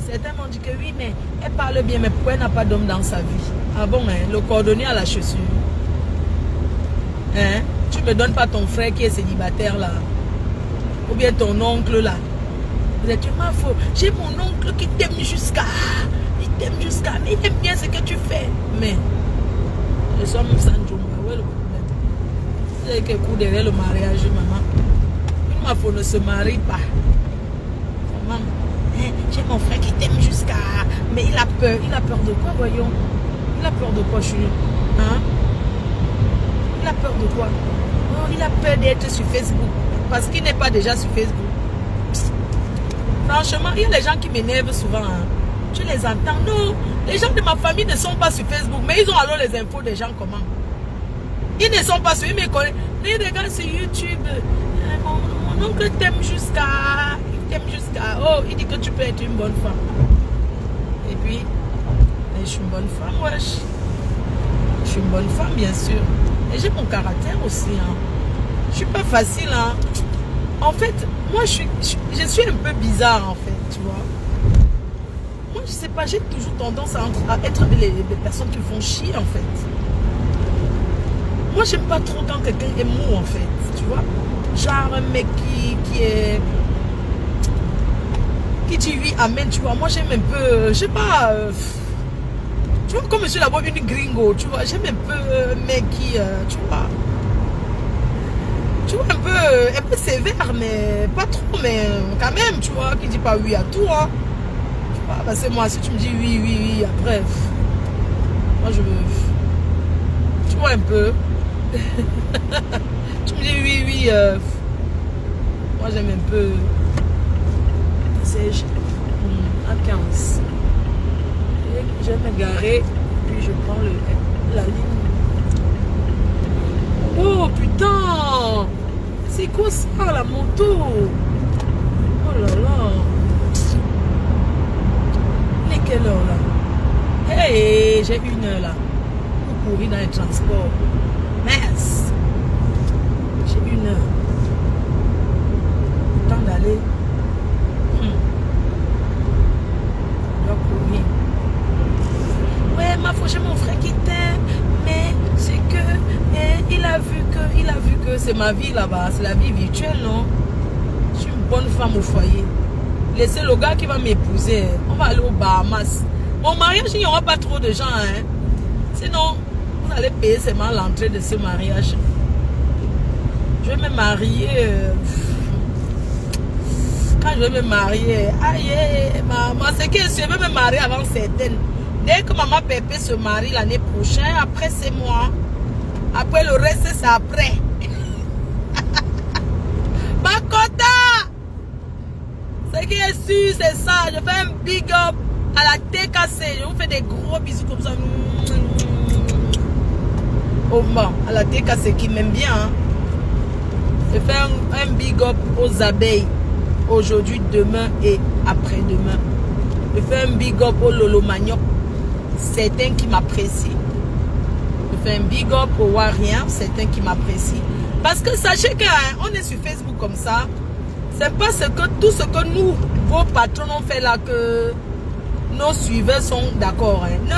Certains m'ont dit que oui, mais elle parle bien, mais pourquoi elle n'a pas d'homme dans sa vie? Ah bon, hein, le cordonnier à la chaussure. Hein? Tu me donnes pas ton frère qui est célibataire là. Ou bien ton oncle là. Vous êtes ma faute. J'ai mon oncle qui t'aime jusqu'à... Il t'aime jusqu'à... Mais il aime bien ce que tu fais. Mais... Je suis Sanjumba. Où est le problème? Vous avez quelques coups derrière le mariage, maman. Une ma faute ne se marie pas. Maman, hein, j'ai mon frère qui t'aime jusqu'à... Mais il a peur. Il a peur de quoi, voyons? Il a peur de quoi, chérie? Hein? Il a peur de quoi? Oh, il a peur d'être sur Facebook. Parce qu'il n'est pas déjà sur Facebook. Franchement, il y a des gens qui m'énervent souvent. Hein. Je les entends. Non, les gens de ma famille ne sont pas sur Facebook. Mais ils ont alors les infos des gens comment. Ils ne sont pas sur... Ils me connaissent. Ils regardent sur YouTube. Mon oncle t'aime jusqu'à... Il t'aime jusqu'à... Oh, il dit que tu peux être une bonne femme. Et puis, je suis une bonne femme, wesh. Je suis une bonne femme, bien sûr. Et j'ai mon caractère aussi. Hein. Je suis pas facile. Hein. En fait, moi, je suis un peu bizarre, en fait, tu vois. Moi, je sais pas, j'ai toujours tendance à être les personnes qui font chier, en fait. Moi, j'aime pas trop quand quelqu'un est mou, en fait, tu vois. Genre un mec qui dit oui, amen, tu vois. Moi, j'aime un peu, je sais pas... tu vois, comme je suis d'abord une gringo, tu vois. J'aime un peu un mec qui, tu vois... Tu vois, un peu sévère, mais pas trop, mais quand même, tu vois, qui dit pas oui à tout, hein. Tu vois, parce que moi, si tu me dis oui, oui, oui, après, moi, je veux... Tu vois, un peu. Tu me dis oui, oui, moi, j'aime un peu... C'est à 15. Je vais me garer, puis je prends la ligne. Oh, putain! C'est quoi ça, la moto? Oh là là. Il est quelle heure là? Hey, j'ai 1 heure là. Pour courir dans les transports. Mince. J'ai 1 heure. Le temps d'aller. Je dois courir. Ouais, ma foi, j'ai mon frère qui t'aime. Mais c'est que il a vu que c'est ma vie là-bas, c'est la vie virtuelle, non? Je suis une bonne femme au foyer. Laissez le gars qui va m'épouser. On va aller aux Bahamas. Mon mariage, il n'y aura pas trop de gens, hein? Sinon, vous allez payer seulement l'entrée de ce mariage. Je vais me marier. Quand je vais me marier, aïe, maman, c'est que je vais me marier avant certaines. Dès que maman Pépé se marie l'année prochaine, après c'est moi. Après le reste, c'est après. Bakota! Ce qui est sûr, c'est ça. Je fais un big up à la TKC. Je vous fais des gros bisous comme ça. Au moins, à la TKC qui m'aime bien. Hein. Je fais un big up aux abeilles. Aujourd'hui, demain et après-demain. Je fais un big up au Lolo Manioc. Certains qui m'apprécient. Je fais un big up au Warrior. Certains qui m'apprécient. Parce que sachez qu'on est sur Facebook comme ça. C'est pas tout ce que nous, vos patrons ont fait là que nos suiveurs sont d'accord. Hein. Non.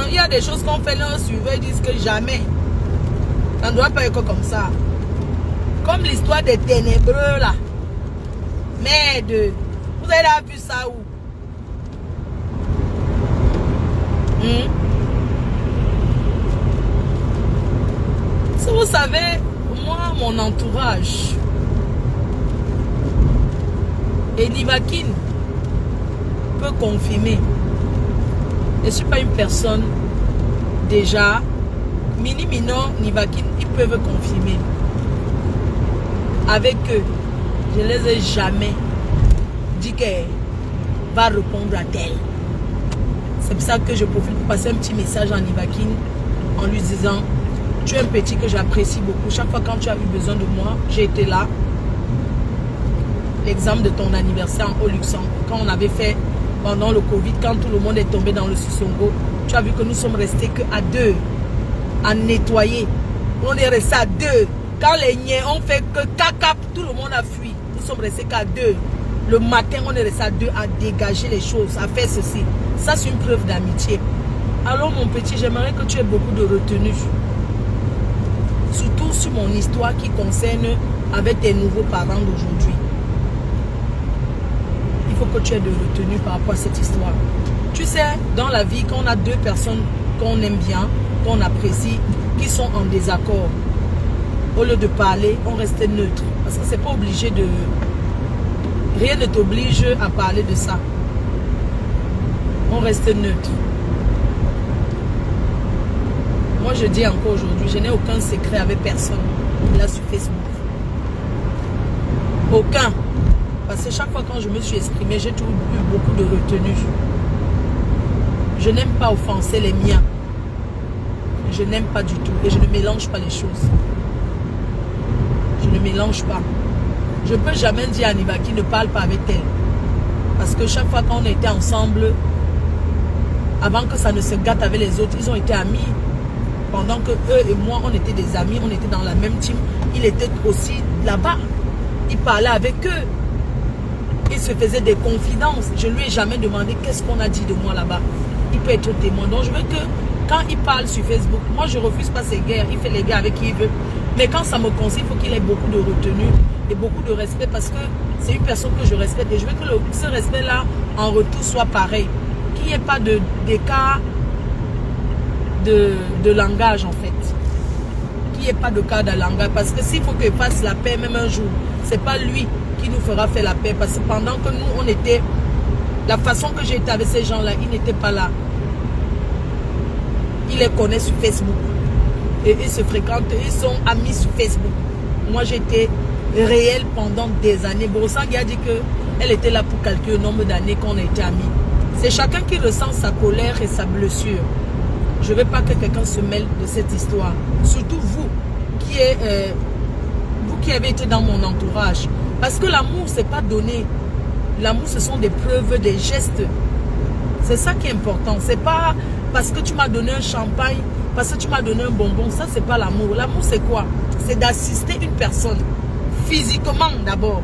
Il y a des choses qu'on fait, nos suiveurs disent que jamais. Ça ne doit pas être comme ça. Comme l'histoire des ténébreux là. Merde. Vous avez vu ça où? Si vous savez, moi, mon entourage, et Nivakin peut confirmer. Je ne suis pas une personne déjà. Mini, Mino, Nivakin, ils peuvent confirmer. Avec eux, je ne les ai jamais dit que va répondre à tel. C'est pour ça que je profite pour passer un petit message à Nivakin en lui disant, tu es un petit que j'apprécie beaucoup. Chaque fois quand tu as eu besoin de moi, j'ai été là. L'exemple de ton anniversaire au Luxembourg, quand on avait fait pendant le Covid, quand tout le monde est tombé dans le Sissongo, tu as vu que nous sommes restés qu'à 2 à nettoyer. On est restés à 2. Quand les niais ont fait que caca, tout le monde a fui. Nous sommes restés qu'à 2. Le matin, on est resté à 2 à dégager les choses, à faire ceci. Ça, c'est une preuve d'amitié. Alors, mon petit, j'aimerais que tu aies beaucoup de retenue. Surtout sur mon histoire qui concerne avec tes nouveaux parents d'aujourd'hui. Il faut que tu aies de retenue par rapport à cette histoire. Tu sais, dans la vie, quand on a 2 personnes qu'on aime bien, qu'on apprécie, qui sont en désaccord, au lieu de parler, on reste neutre. Parce que c'est pas obligé de... Rien ne t'oblige à parler de ça. On reste neutre. Moi, je dis encore aujourd'hui, je n'ai aucun secret avec personne là sur Facebook. Aucun. Parce que chaque fois quand je me suis exprimée, j'ai toujours eu beaucoup de retenue. Je n'aime pas offenser les miens. Je n'aime pas du tout. Et je ne mélange pas les choses. Je ne mélange pas. Je ne peux jamais dire à Nivaki ne parle pas avec elle. Parce que chaque fois qu'on était ensemble, avant que ça ne se gâte avec les autres, ils ont été amis. Pendant que eux et moi, on était des amis, on était dans la même team. Il était aussi là-bas. Il parlait avec eux. Il se faisait des confidences. Je ne lui ai jamais demandé qu'est-ce qu'on a dit de moi là-bas. Il peut être témoin. Donc je veux que quand il parle sur Facebook, moi je ne refuse pas ses guerres. Il fait les guerres avec qui il veut. Mais quand ça me concerne, il faut qu'il ait beaucoup de retenue et beaucoup de respect parce que c'est une personne que je respecte. Et je veux que ce respect-là, en retour, soit pareil. Qu'il n'y ait pas d'écart de langage en fait. Qu'il n'y ait pas de cas de langage. Parce que s'il faut qu'il fasse la paix même un jour, c'est pas lui qui nous fera faire la paix. Parce que pendant que nous, on était... La façon que j'ai été avec ces gens-là, ils n'étaient pas là. Ils les connaissent sur Facebook. Et ils se fréquentent, ils sont amis sur Facebook. Moi, j'étais réelle pendant des années. Borosangui a dit qu'elle était là pour calculer le nombre d'années qu'on a été amis. C'est chacun qui ressent sa colère et sa blessure. Je ne veux pas que quelqu'un se mêle de cette histoire. Surtout vous qui avez été dans mon entourage. Parce que l'amour, ce n'est pas donné. L'amour, ce sont des preuves, des gestes. C'est ça qui est important. Ce n'est pas parce que tu m'as donné un champagne, parce que tu m'as donné un bonbon. Ça, ce n'est pas l'amour. L'amour, c'est quoi? C'est d'assister une personne. Physiquement, d'abord.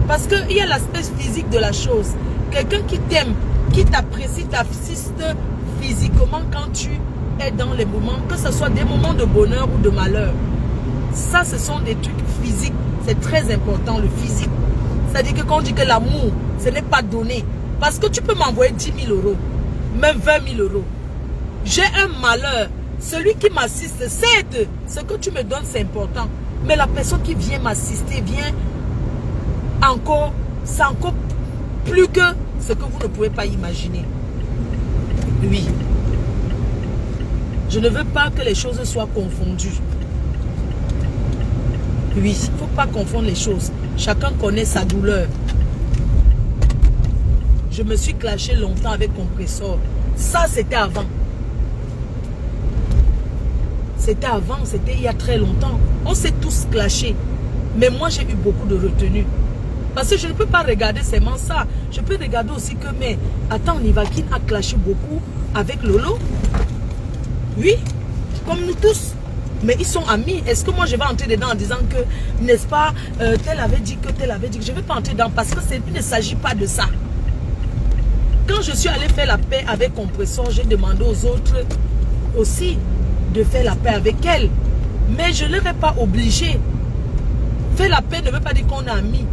Parce qu'il y a l'aspect physique de la chose. Quelqu'un qui t'aime, qui t'apprécie, t'assiste physiquement quand tu es dans les moments, que ce soit des moments de bonheur ou de malheur. Ça, ce sont des trucs physiques. C'est très important, le physique. C'est-à-dire que quand on dit que l'amour, ce n'est pas donné. Parce que tu peux m'envoyer 10 000 euros, même 20 000 euros. J'ai un malheur. Celui qui m'assiste, c'est ce que tu me donnes, c'est important. Mais la personne qui vient m'assister, vient encore, c'est encore plus que ce que vous ne pouvez pas imaginer. Oui. Je ne veux pas que les choses soient confondues. Oui, il ne faut pas confondre les choses. Chacun connaît sa douleur. Je me suis clashé longtemps avec Compressor. Ça, c'était avant. C'était avant, c'était il y a très longtemps. On s'est tous clashés. Mais moi, j'ai eu beaucoup de retenue. Parce que je ne peux pas regarder seulement ça. Je peux regarder aussi que, mais attends, Nivakin a clashé beaucoup avec Lolo. Oui, comme nous tous. Mais ils sont amis. Est-ce que moi je vais entrer dedans en disant que, n'est-ce pas, tel avait dit que, tel avait dit que. Je ne vais pas entrer dedans parce que il ne s'agit pas de ça. Quand je suis allé faire la paix avec Compressor, j'ai demandé aux autres aussi de faire la paix avec elle. Mais je ne leur ai pas obligé. Faire la paix ne veut pas dire qu'on est amis.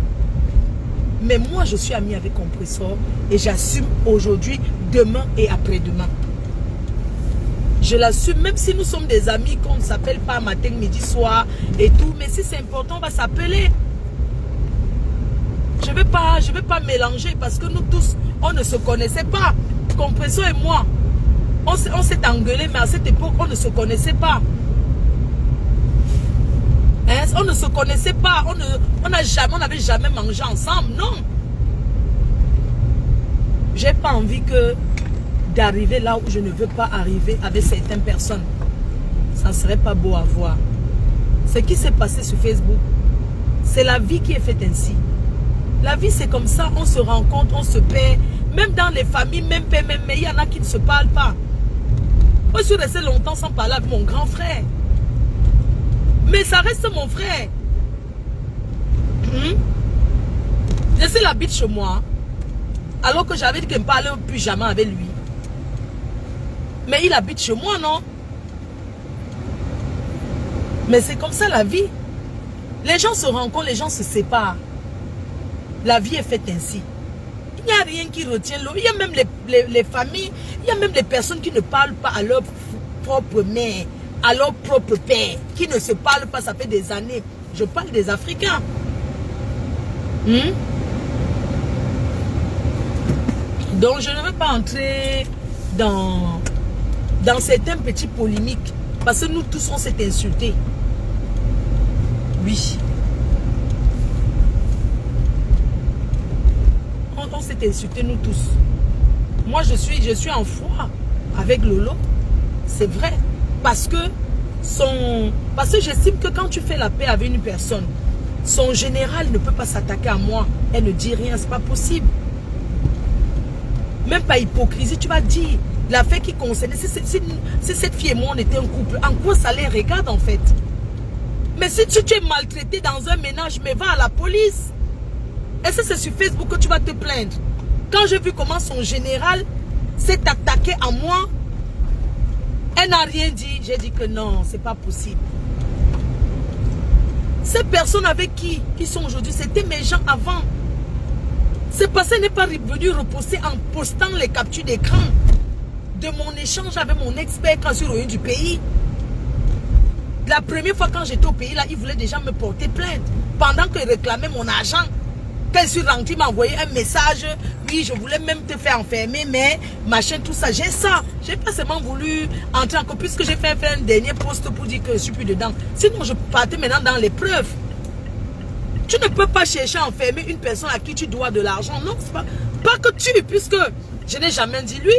Mais moi, je suis amie avec Compressor et j'assume aujourd'hui, demain et après-demain. Je l'assume, même si nous sommes des amis, qu'on ne s'appelle pas matin, midi, soir et tout. Mais si c'est important, on va s'appeler. Je ne vais pas mélanger parce que nous tous, on ne se connaissait pas. Compressor et moi, on s'est engueulé, mais à cette époque, on ne se connaissait pas. Hein? On ne se connaissait pas. On n'avait jamais mangé ensemble, non. j'ai pas envie d'arriver là où je ne veux pas arriver avec certaines personnes. Ça ne serait pas beau à voir. Ce qui s'est passé sur Facebook, c'est la vie qui est faite ainsi. La vie, c'est comme ça, on se rencontre, on se paie. Même dans les familles, même paix, même mais il y en a qui ne se parlent pas. Moi, je suis resté longtemps sans parler avec mon grand frère. Mais ça reste mon frère. Laissez la bite chez moi. Alors que j'avais dit qu'il ne parlait plus jamais avec lui. Mais il habite chez moi, non? Mais c'est comme ça la vie. Les gens se rencontrent, les gens se séparent. La vie est faite ainsi. Il n'y a rien qui retient l'autre. Il y a même les familles, il y a même les personnes qui ne parlent pas à leur propre mère, à leur propre père, qui ne se parlent pas, ça fait des années. Je parle des Africains. Donc je ne veux pas entrer dans certains petits polémiques. Parce que nous tous on s'est insultés. Oui. On s'est insultés nous tous. Moi je suis en foi avec Lolo. C'est vrai. Parce que j'estime que quand tu fais la paix avec une personne, son général ne peut pas s'attaquer à moi. Elle ne dit rien, c'est pas possible. Même pas hypocrisie, tu vas dire. L'affaire qui concerne, si cette fille et moi on était un couple, en quoi ça les regarde en fait? Mais si tu es maltraité dans un ménage, mais va à la police. Est-ce que c'est sur Facebook que tu vas te plaindre? Quand j'ai vu comment son général s'est attaqué à moi, elle n'a rien dit. J'ai dit que non, c'est pas possible. Ces personnes avec qui ils sont aujourd'hui, c'était mes gens avant. C'est parce qu'elle n'est pas venu reposer en postant les captures d'écran de mon échange avec mon expert quand je suis revenu du pays. La première fois quand j'étais au pays, là, il voulait déjà me porter plainte. Pendant qu'il réclamait mon argent. Quand je suis rentré, il m'a envoyé un message. Oui, je voulais même te faire enfermer, mais machin, tout ça. J'ai ça. J'ai pas seulement voulu entrer encore, puisque j'ai fait un dernier post pour dire que je suis plus dedans. Sinon, je partais maintenant dans les preuves. Tu ne peux pas chercher à enfermer une personne à qui tu dois de l'argent. Non, c'est pas que tu, puisque je n'ai jamais dit lui.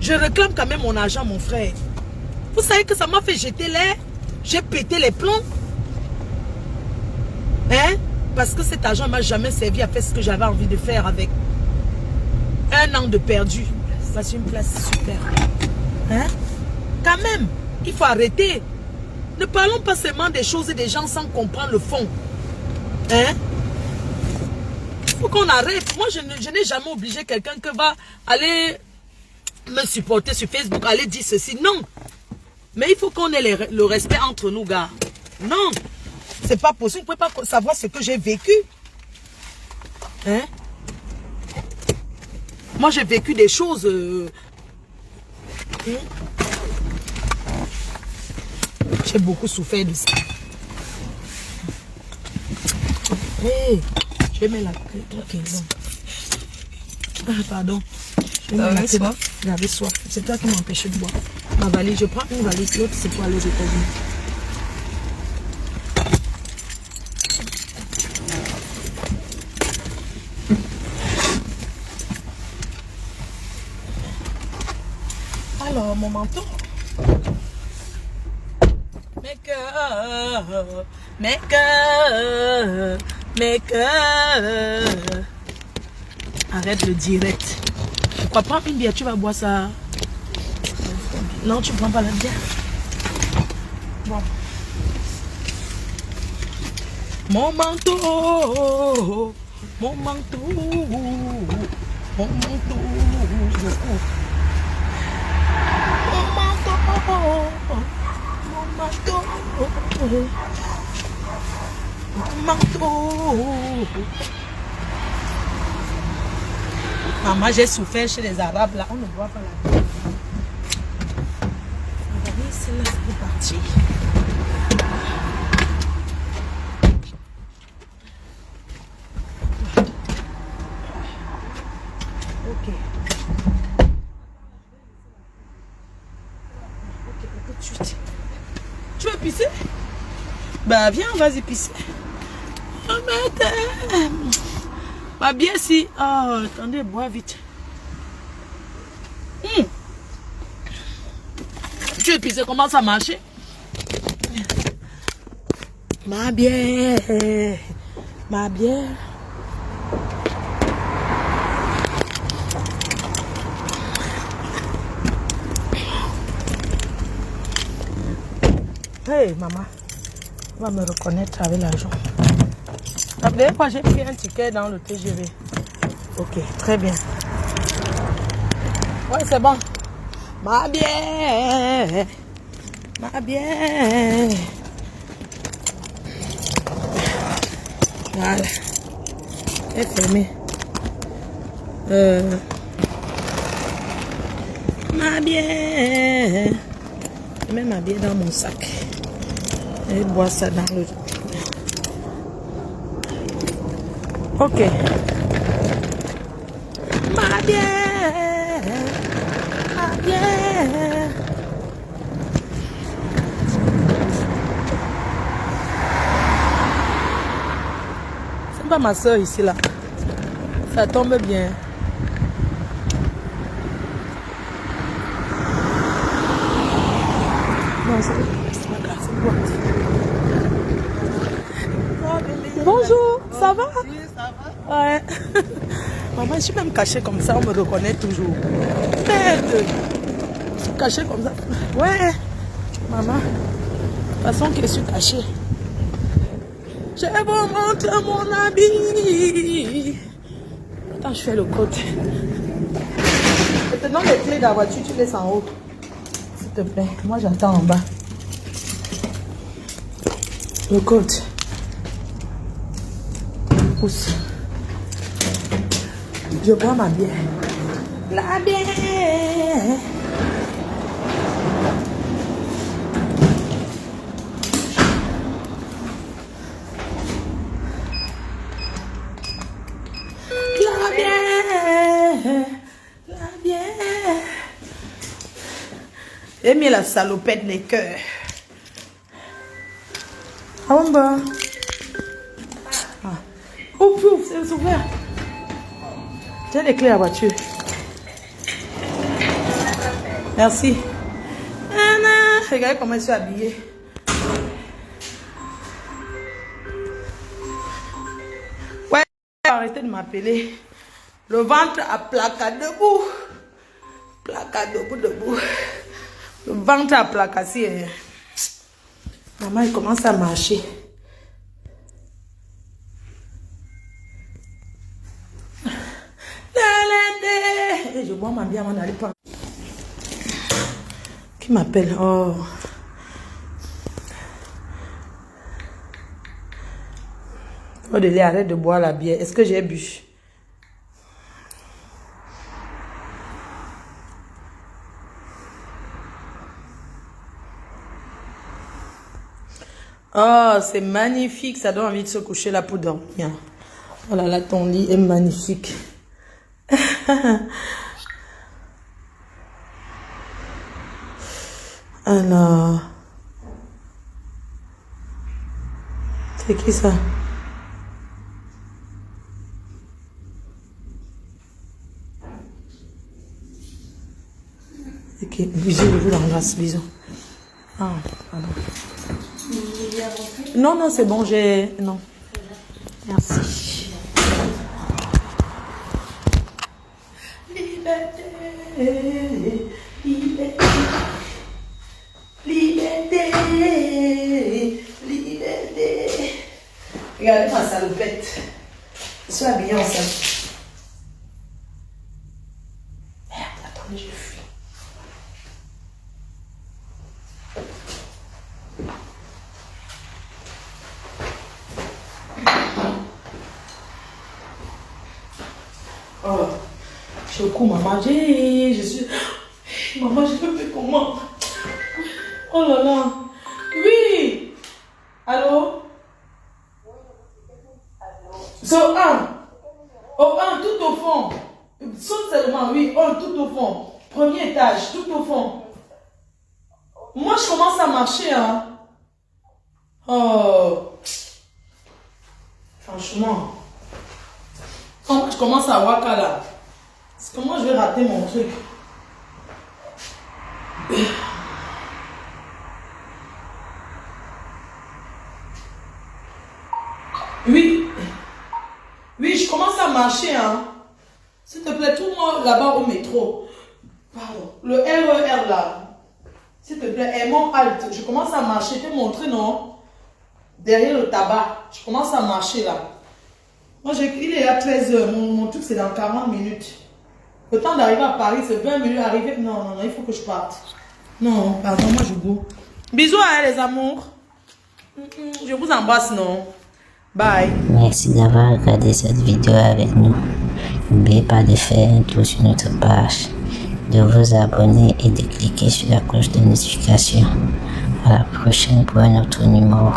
Je réclame quand même mon argent, mon frère. Vous savez que ça m'a fait jeter l'air. J'ai pété les plombs. Hein? Parce que cet argent ne m'a jamais servi à faire ce que j'avais envie de faire avec. 1 an de perdu. C'est une place super. Hein? Quand même, il faut arrêter. Ne parlons pas seulement des choses et des gens sans comprendre le fond. Hein? Il faut qu'on arrête. Moi, je n'ai jamais obligé quelqu'un qui va aller me supporter sur Facebook, aller dire ceci. Non. Mais il faut qu'on ait le respect entre nous, gars. Non. C'est pas possible. Vous ne pouvez pas savoir ce que j'ai vécu. Hein? Moi, j'ai vécu des choses. J'ai beaucoup souffert de ça. Hey, je vais mettre la clé. Ok, bon. Ah, pardon. Je vais mettre la clé. J'avais soif. C'est toi qui m'as empêché de boire. Ma valise, je prends une valise. L'autre, c'est pour aller aux États-Unis. Alors, mon manteau. Mes cœurs, mes cœurs, mes cœurs. Arrête le direct. Pourquoi prendre une bière, tu vas boire ça? Non, tu prends pas la bière. Bon. Mon manteau, mon manteau, mon manteau. Mon manteau. Maman, j'ai souffert chez les Arabes là, on ne voit pas la vie. C'est là, c'est parti. Ok. Tu veux pisser? Bah viens, vas-y pisser. Oh, mais bah bien si. Oh, attendez, bois vite. Tu et puis ça commence à marcher. Ma bière. Ma bière. Hey, maman. On va me reconnaître avec l'argent. La dernière fois, j'ai pris un ticket dans le TGV. Ok, très bien. Ouais, c'est bon. Ma bière. Ma bière. Voilà. Elle est fermée. Ma bière. Je mets ma bière dans mon sac. Et bois ça dans le... Ok. Ma bière. Ma bière. C'est pas ma soeur ici là. Ça tombe bien. Non, c'est ma glace. Bonjour, ça va? Oui, ça va. Ouais. Maman, je suis même cachée comme ça, on me reconnaît toujours. Merde. Je suis cachée comme ça. Ouais. Maman. De toute façon que je suis cachée. Je vous montre mon habit. Attends, je fais le code. Maintenant, les clés de la voiture, tu laisses en haut. S'il te plaît. Moi, j'attends en bas. Le code. Pousse. Je bois ma bière. La bière. La bière. La bière. J'ai mis la salopette des cœurs. Ah, on va. Oh, pouf, c'est ouvert. J'ai les clés à la voiture. Merci. Anna, regardez comment je suis habillée. Ouais, arrêtez de m'appeler. Le ventre à placard debout. Placard debout. Le ventre à placasser. Maman, il commence à marcher. Et je bois ma bière avant d'aller pas. Qui m'appelle? Oh. Odile, arrête de boire la bière. Est-ce que j'ai bu? Oh, c'est magnifique. Ça donne envie de se coucher là pour dormir. Oh là là, ton lit est magnifique. Alors, c'est qui ça? Ok, bisous, je vous l'embrasse, bisous. Ah, pardon. Non, non, c'est bon, j'ai... Non. Merci. Liberté, liberté, liberté, liberté. Regardez ma salopette. Je suis habillée en salopette. Merde, attendez, je fuis. Oh, je cours, maman. Je suis... Maman, je ne fais comment? Oh là là. Oui. Allô? So, au 1, tout au fond. Saute seulement, oui. Tout au fond. Premier étage, tout au fond. Moi, je commence à marcher, hein. Oh. Franchement. Quand je commence à voir là, c'est que moi, je vais rater mon truc. je commence à marcher, hein. S'il te plaît, trouve-moi là-bas au métro. Pardon. Le RER là. S'il te plaît, aimons halte. Je commence à marcher. Je t'ai montré, non? Derrière le tabac. Je commence à marcher là. Moi, il est à 13 h. Mon truc, c'est dans 40 minutes. Le temps d'arriver à Paris, c'est 20 minutes. Arriver. Non, non, non, il faut que je parte. Non, pardon, moi je go. Bisous, hein, les amours. Je vous embrasse, non? Bye. Merci d'avoir regardé cette vidéo avec nous. N'oubliez pas de faire un tour sur notre page, de vous abonner et de cliquer sur la cloche de notification. À la prochaine pour un autre numéro.